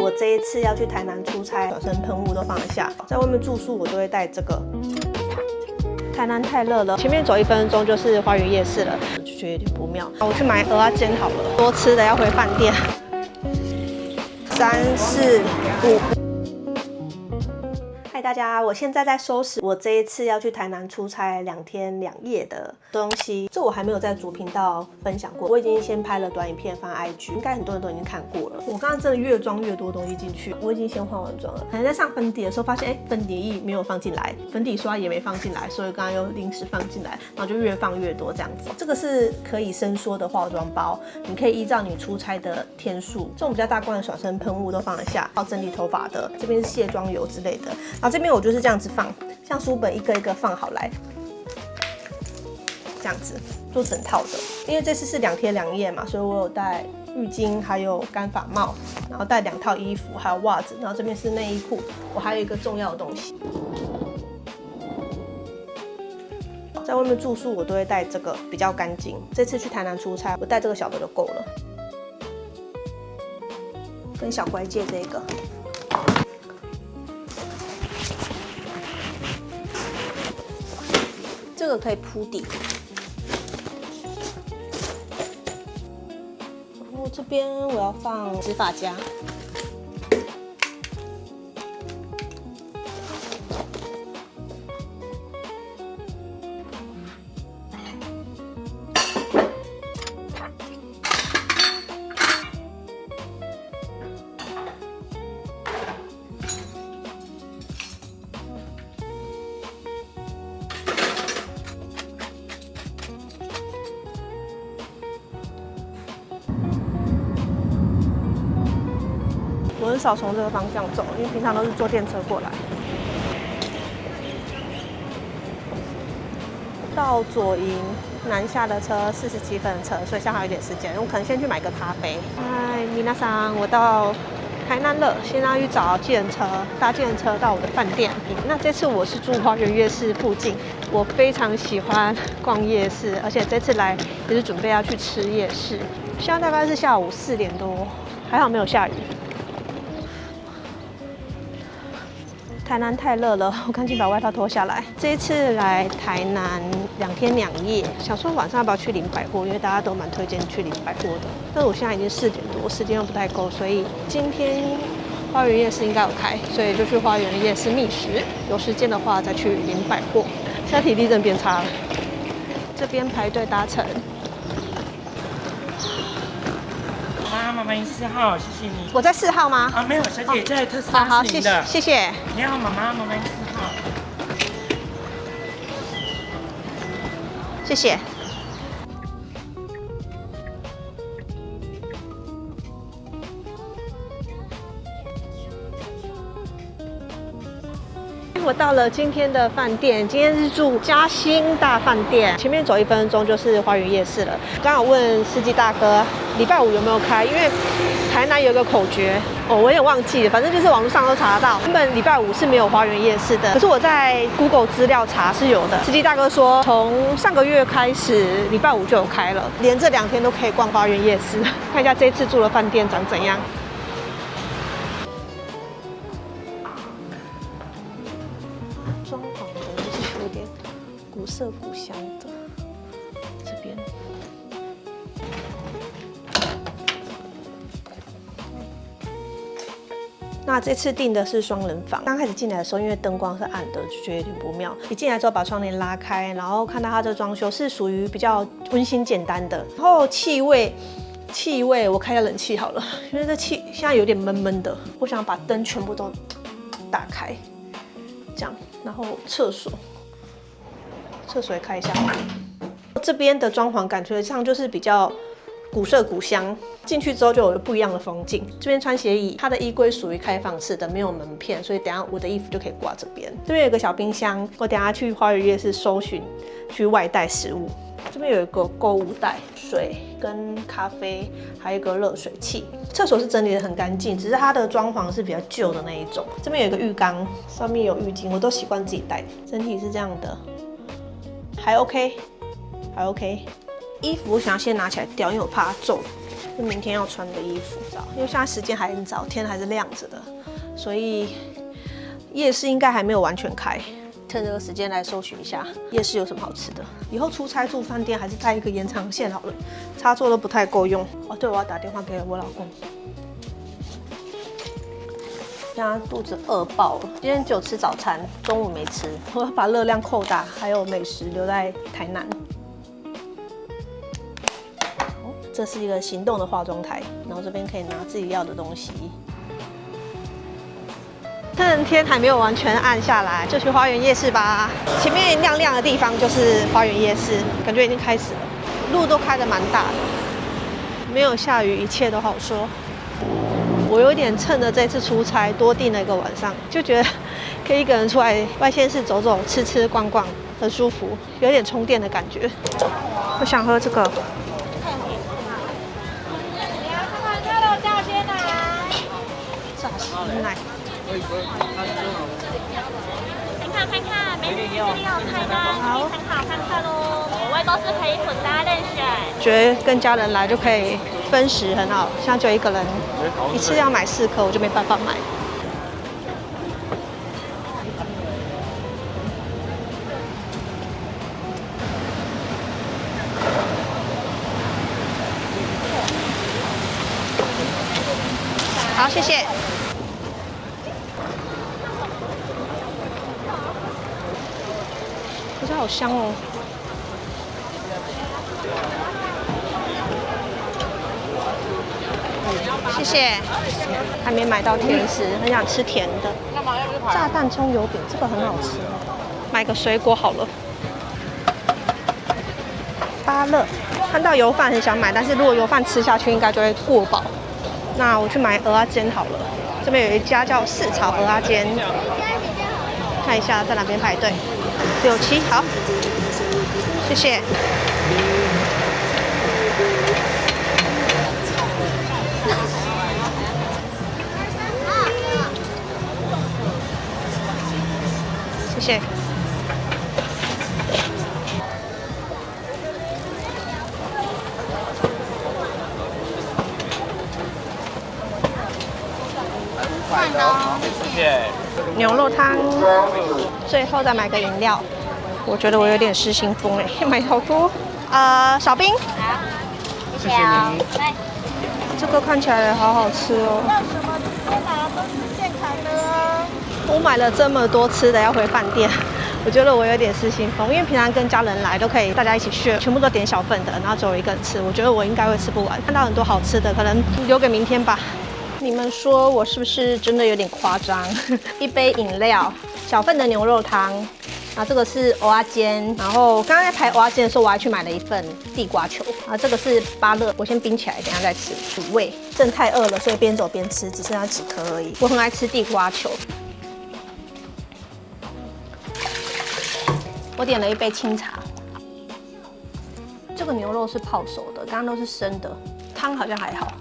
我这一次要去台南出差，转身喷雾都放得下。在外面住宿我都会带这个。台南太热了，前面走1分钟就是花园夜市了，就觉得有点不妙。我去买蚵仔煎好了，多吃的要回饭店。3、4、5。嗨，大家，我现在在收拾我这一次要去台南出差2天2夜的东西。这我还没有在主频道分享过，我已经先拍了短影片放 IG， 应该很多人都已经看过了。我刚刚真的越装越多东西进去，我已经先化完妆了。可能在上粉底的时候发现，粉底液没有放进来，粉底刷也没放进来，所以刚刚又临时放进来，然后就越放越多这样子。这个是可以伸缩的化妆包，你可以依照你出差的天数，这种比较大罐的爽身喷雾都放得下，还有整理头发的，这边是卸妆油之类的。然后这边我就是这样子放，像书本一个一个放好来，这样子做整套的。因为这次是2天2夜嘛，所以我有带浴巾，还有干发帽，然后带2套衣服，还有袜子，然后这边是内衣裤，我还有一个重要的东西。在外面住宿我都会带这个，比较干净。这次去台南出差，我带这个小的就够了。跟小乖戒这个。这个可以铺底，然后这边我要放指发夹，我很少从这个方向走，因为平常都是坐电车过来。到左营南下的车40几分的车，所以现在还有一点时间。我可能先去买个咖啡。嗨，米娜桑，我到台南了，现在要去找计程车，搭计程车到我的饭店。那这次我是住花园夜市附近，我非常喜欢逛夜市，而且这次来也是准备要去吃夜市。现在大概是下午4点多，还好没有下雨。台南太热了，我赶紧把外套脱下来。这一次来台南2天2夜，想说晚上要不要去林百货，因为大家都蛮推荐去林百货的。但是我现在已经4点多，时间又不太够，所以今天花园夜市应该有开，所以就去花园夜市觅食。有时间的话再去林百货。现在体力真的变差了。这边排队搭乘。麻烦4号，谢谢你。我在4号吗？啊，没有，小姐在特斯拉是您的。谢谢。你好，妈妈，麻烦4号。谢谢。我到了今天的饭店，今天是住嘉兴大饭店，前面走1分钟就是花园夜市了。刚好问司机大哥，礼拜5有没有开？因为台南有一个口诀，我有点忘记了，反正就是网络上都查得到。根本礼拜5是没有花园夜市的，可是我在 Google 资料查是有的。司机大哥说，从上个月开始，礼拜5就有开了，连这2天都可以逛花园夜市。看一下这次住的饭店长怎样。装潢的就是有点古色古香的，这边。那这次订的是双人房。刚开始进来的时候，因为灯光是暗的，就觉得有点不妙。一进来之后，把窗帘拉开，然后看到它的装修是属于比较温馨简单的。然后气味，我开下冷气好了，因为这现在有点闷闷的。我想把灯全部都打开，这样。然后厕所也开一下。这边的装潢感觉上就是比较古色古香，进去之后就有不一样的风景。这边穿鞋椅，它的衣柜属于开放式的，没有门片，所以等一下我的衣服就可以挂这边。这边有个小冰箱，我等一下去花园夜市搜寻去外带食物。这边有一个购物袋，水跟咖啡，还有一个热水器。厕所是整理得很干净，只是它的装潢是比较旧的那一种。这边有一个浴缸，上面有浴巾，我都习惯自己带。整体是这样的，还 OK。衣服我想要先拿起来吊，因为我怕它皱。是明天要穿的衣服，因为现在时间还很早，天还是亮着的，所以夜市应该还没有完全开。趁这个时间来搜寻一下夜市有什么好吃的。以后出差住饭店还是带一个延长线好了，插座都不太够用。哦，对，我要打电话给我老公。现在肚子饿爆了，今天只有吃早餐，中午没吃。我要把热量扣打，还有美食留在台南。哦，这是一个行动的化妆台，然后这边可以拿自己要的东西。趁天还没有完全暗下来，就去花园夜市吧。前面亮亮的地方就是花园夜市，感觉已经开始了，路都开得蛮大的。没有下雨，一切都好说。我有点趁着这次出差多订了一个晚上，就觉得可以一个人出来外县市走走、吃吃逛逛，很舒服，有点充电的感觉。我想喝这个。炸西奶。看看，美女这里有菜单，可以参考看看喽。每位都是可以混搭任选。觉得跟家人来就可以分食很好，像就一个人一次要买4颗，我就没办法买。好，谢谢。可是好香哦。谢谢。还没买到甜食，很想吃甜的。炸弹葱油饼，这个很好吃。买个水果好了。芭乐，看到油饭很想买，但是如果油饭吃下去，应该就会过饱。那我去买蚵仔煎好了。这边有一家叫4炒蚵仔煎，看一下在哪边排队。67，好，谢谢。谢谢。谢谢。牛肉汤，最后再买个饮料。我觉得我有点失心疯哎，买好多。少冰。好，谢谢您。来，这个看起来好好吃哦。要什么直接拿，都是现成的哦。我买了这么多吃的要回饭店，我觉得我有点失心疯，因为平常跟家人来都可以大家一起share，全部都点小份的，然后只有一个人吃，我觉得我应该会吃不完。看到很多好吃的，可能留给明天吧。你们说我是不是真的有点夸张？一杯饮料，小份的牛肉汤，然后这个是蚵仔煎，然后刚刚在排蚵仔煎的时候，我还去买了一份地瓜球，啊，这个是芭乐，我先冰起来，等一下再吃，补胃。真的太饿了，所以边走边吃，只剩下几颗而已。我很爱吃地瓜球。我点了一杯清茶，这个牛肉是泡熟的，刚刚都是生的，汤好像还好。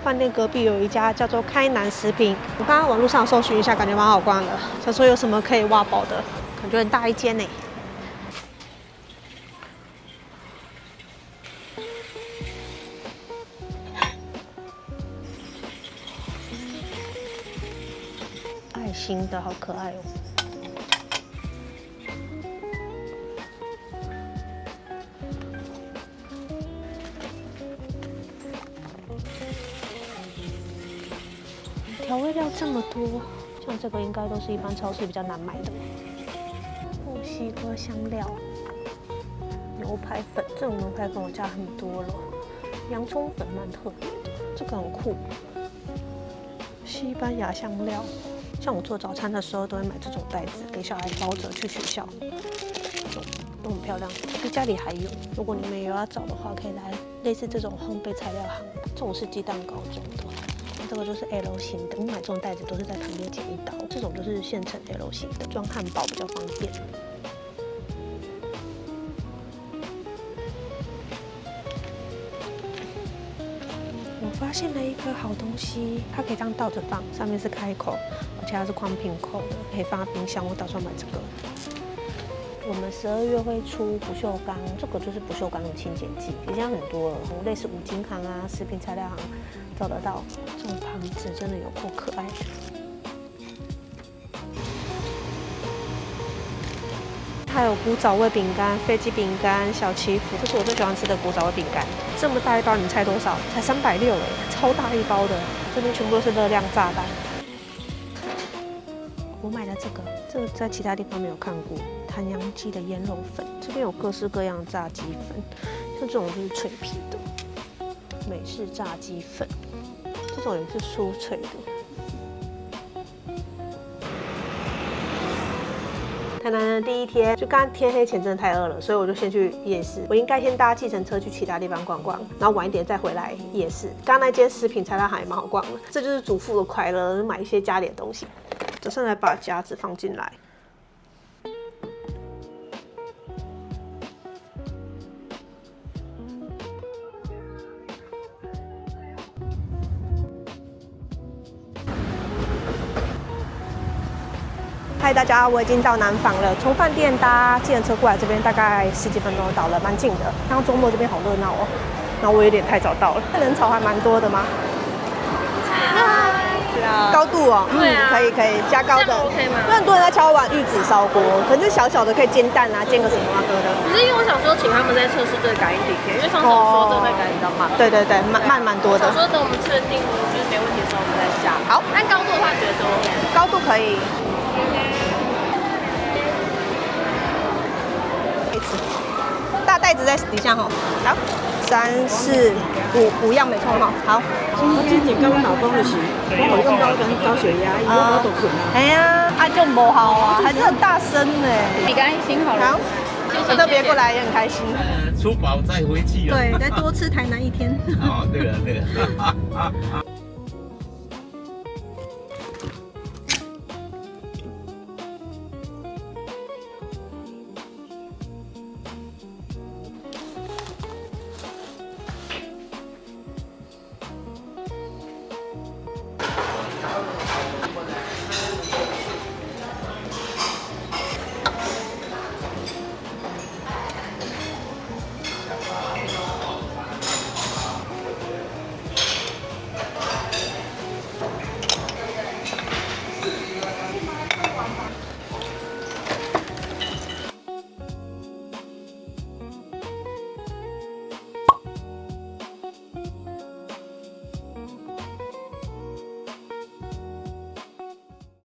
饭店隔壁有一家叫做开南食品，我刚刚网络上搜寻一下，感觉蛮好逛的，想说有什么可以挖宝的，感觉很大一间呢。爱心的好可爱哦。调味料这么多，像这个应该都是一般超市比较难买的。墨西哥香料、牛排粉，这种牛排粉我加很多了。洋葱粉蛮特别的，这个很酷。西班牙香料，像我做早餐的时候都会买这种袋子，给小孩包着去学校，都很漂亮。其实家里还有，如果你们有要找的话，可以来类似这种烘焙材料行。这种是鸡蛋糕做的。这个就是 L 型的，我买这种袋子都是在旁边剪一刀，这种就是现成 L 型的，装汉堡比较方便。我发现了一个好东西，它可以这样倒着放，上面是开口，而且它是宽瓶口的，可以放在冰箱。我打算买这个。我们12月会出不锈钢，这个就是不锈钢的清洁剂，已经很多了，类似五金行啊、食品材料行找得到。这种盘子真的有够可爱的。还有古早味饼干、飞机饼干、小祈福，这是我最喜欢吃的古早味饼干。这么大一包，你们猜多少？才360哎，超大一包的。这边全部都是热量炸弹。我买了这个在其他地方没有看过，谭阳鸡的腌肉粉。这边有各式各样的炸鸡粉，像这种就是脆皮的美式炸鸡粉，这种也是酥脆的。台南的第一天，就刚天黑前真的太饿了，所以我就先去夜市。我应该先搭计程车去其他地方逛逛，然后晚一点再回来夜市。刚刚那间食品材料行也蛮好逛的，这就是主妇的快乐，买一些家里的东西。早上来把夹子放进来。嗨，大家，我已经到南坊了。从饭店搭计程车过来这边大概10几分钟就到了，蛮近的。刚刚周末这边好热闹哦，然后我有点太早到了。人潮还蛮多的吗？高度哦，对啊，可以加高的 ，OK 吗？很多人在敲碗玉子烧锅，可是小小的可以煎蛋啊，煎个什么啊哥的。可是因为我想说，请他们在测试这个感应底片，因为上次有说这个会感应到慢。对，慢蛮多的。我说等我们确定就是没问题的时候，我们再下。好，但高度的话，觉得都 OK。高度可以。大袋子在底下哈，好，3、4、5样没错哈，好。我之前跟我老公的时，我有用高血压，以后我都困啊。哎呀，就不好啊，还是很大声呢。比刚心好了。好，我特别过来也很开心。出堡再回去哦。对，再多吃台南1天。哦，对了。